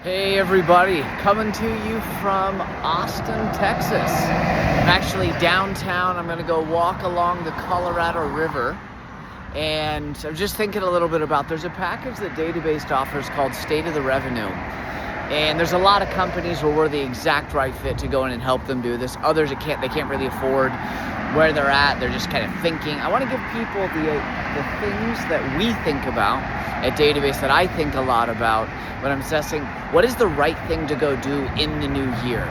Hey everybody, coming to you from Austin, Texas. I'm actually downtown. I'm gonna go walk along the Colorado River. And I'm just thinking a little bit about, there's a package that Database offers called State of the Revenue. And there's a lot of companies where we're the exact right fit to go in and help them do this. Others, they can't really afford where they're at. They're just kind of thinking. I want to give people the things that we think about at Database, that I think a lot about when I'm assessing what is the right thing to go do in the new year.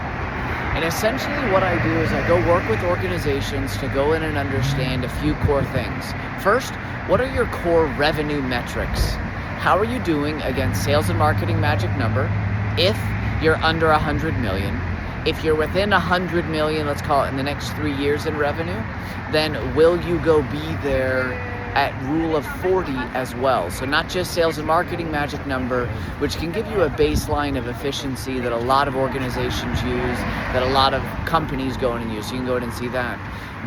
And essentially what I do is I go work with organizations to go in and understand a few core things. First, what are your core revenue metrics? How are you doing against sales and marketing magic number? If you're under 100 million, if you're within 100 million, let's call it in the next 3 years in revenue, then will you go be there at rule of 40 as well? So not just sales and marketing magic number, which can give you a baseline of efficiency that a lot of organizations use, that a lot of companies go in and use. So you can go in and see that.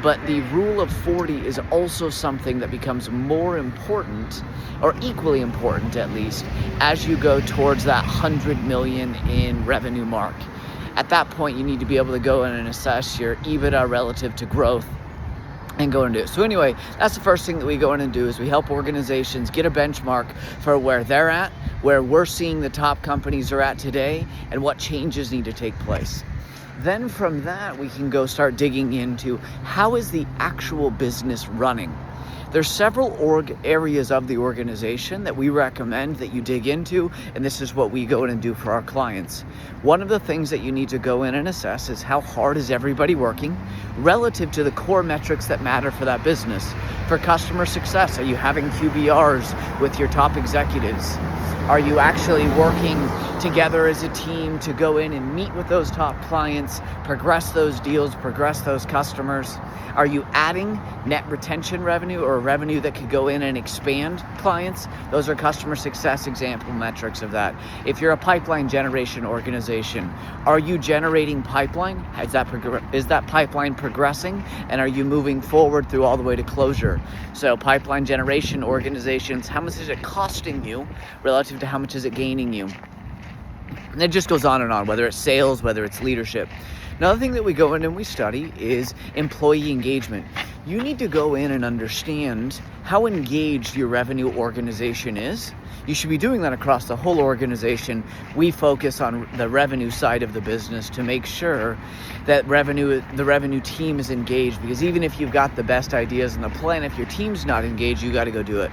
But the rule of 40 is also something that becomes more important, or equally important at least, as you go towards that 100 million in revenue mark. At that point, you need to be able to go in and assess your EBITDA relative to growth and go and do it. So anyway, that's the first thing that we go in and do, is we help organizations get a benchmark for where they're at, where we're seeing the top companies are at today, and what changes need to take place. Then from that, we can go start digging into how is the actual business running. There's several areas of the organization that we recommend that you dig into, and this is what we go in and do for our clients. One of the things that you need to go in and assess is how hard is everybody working relative to the core metrics that matter for that business. For customer success, are you having QBRs with your top executives? Are you actually working together as a team to go in and meet with those top clients, progress those deals, progress those customers? Are you adding net retention revenue, or revenue that could go in and expand clients? Those are customer success example metrics of that. If you're a pipeline generation organization, are you generating pipeline? Is that pipeline progressing? And are you moving forward through all the way to closure? So pipeline generation organizations, how much is it costing you relative to how much is it gaining you? And it just goes on and on, whether it's sales, whether it's leadership. Another thing that we go in and we study is employee engagement. You need to go in and understand how engaged your revenue organization is. You should be doing that across the whole organization. We focus on the revenue side of the business to make sure that the revenue team is engaged, because even if you've got the best ideas in the plan, if your team's not engaged, you got to go do it.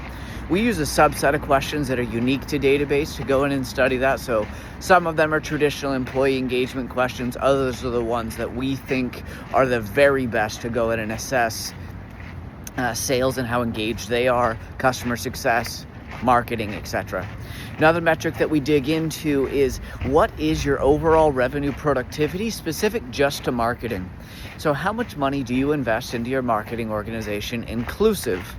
We use a subset of questions that are unique to Database to go in and study that. So some of them are traditional employee engagement questions. Others are the ones that we think are the very best to go in and assess sales and how engaged they are, customer success, marketing, etc. Another metric that we dig into is, what is your overall revenue productivity specific just to marketing? So how much money do you invest into your marketing organization, inclusive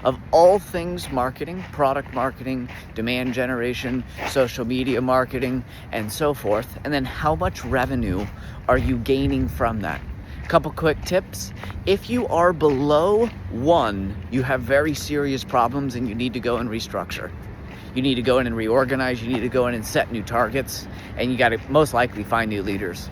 of all things marketing, product marketing, demand generation, social media marketing, and so forth? And then how much revenue are you gaining from that? A couple quick tips. If you are below 1, you have very serious problems and you need to go and restructure. You need to go in and reorganize. You need to go in and set new targets, and you got to most likely find new leaders.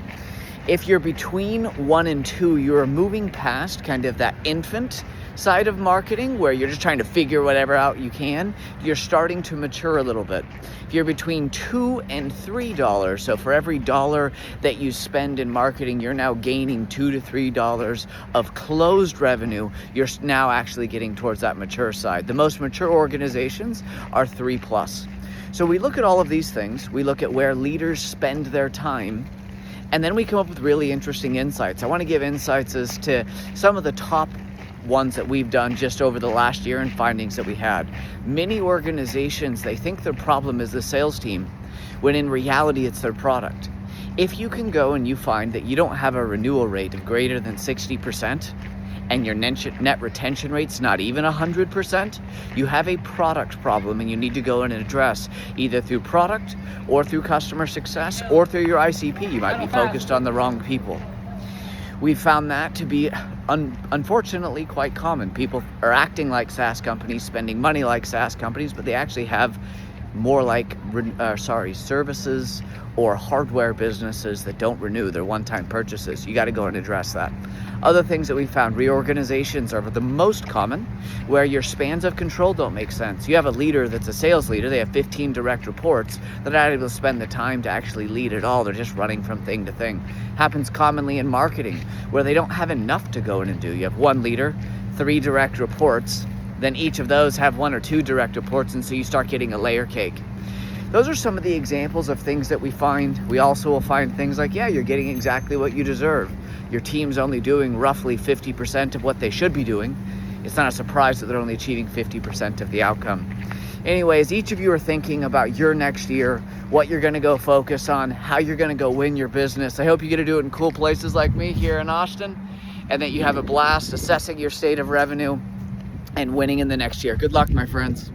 If you're between 1 and 2, you're moving past kind of that infant side of marketing where you're just trying to figure whatever out you can. You're starting to mature a little bit. If you're between $2 and $3, so for every dollar that you spend in marketing, you're now gaining $2 to $3 of closed revenue. You're now actually getting towards that mature side. The most mature organizations are 3+. So we look at all of these things. We look at where leaders spend their time, and then we come up with really interesting insights. I want to give insights as to some of the top ones that we've done just over the last year and findings that we had. Many organizations, they think their problem is the sales team, when in reality it's their product. If you can go and you find that you don't have a renewal rate of greater than 60%, and your net retention rate's not even 100%, you have a product problem, and you need to go in and address either through product or through customer success or through your ICP. You might be focused on the wrong people. We found that to be unfortunately quite common. People are acting like SaaS companies, spending money like SaaS companies, but they actually have more like services or hardware businesses that don't renew. They're one-time purchases. You got to go and address that. Other things that we found, reorganizations are the most common, where your spans of control don't make sense. You have a leader that's a sales leader, they have 15 direct reports, they're not able to spend the time to actually lead at all. They're just running from thing to thing. Happens commonly in marketing, where they don't have enough to go in and do. You have one leader, 3 direct reports, then each of those have 1 or 2 direct reports, and so you start getting a layer cake. Those are some of the examples of things that we find. We also will find things like, yeah, you're getting exactly what you deserve. Your team's only doing roughly 50% of what they should be doing. It's not a surprise that they're only achieving 50% of the outcome. Anyways, each of you are thinking about your next year, what you're gonna go focus on, how you're gonna go win your business. I hope you get to do it in cool places like me here in Austin, and that you have a blast assessing your state of revenue and winning in the next year. Good luck, my friends.